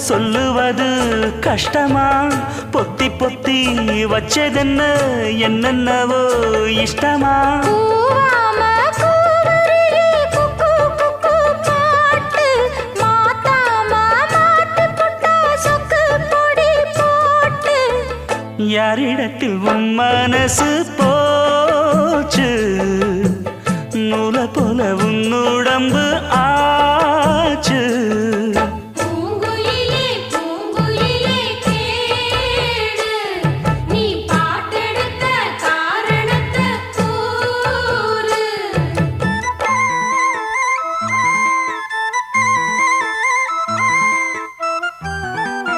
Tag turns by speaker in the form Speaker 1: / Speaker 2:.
Speaker 1: சொல்லுவது கஷ்டமா பொத்தி பொத்தி வச்சதென்ன என்னென்னவோ இஷ்டமா யாரிடத்தில் உன் மனசு போச்சு நூலை போல உன் உடம்பு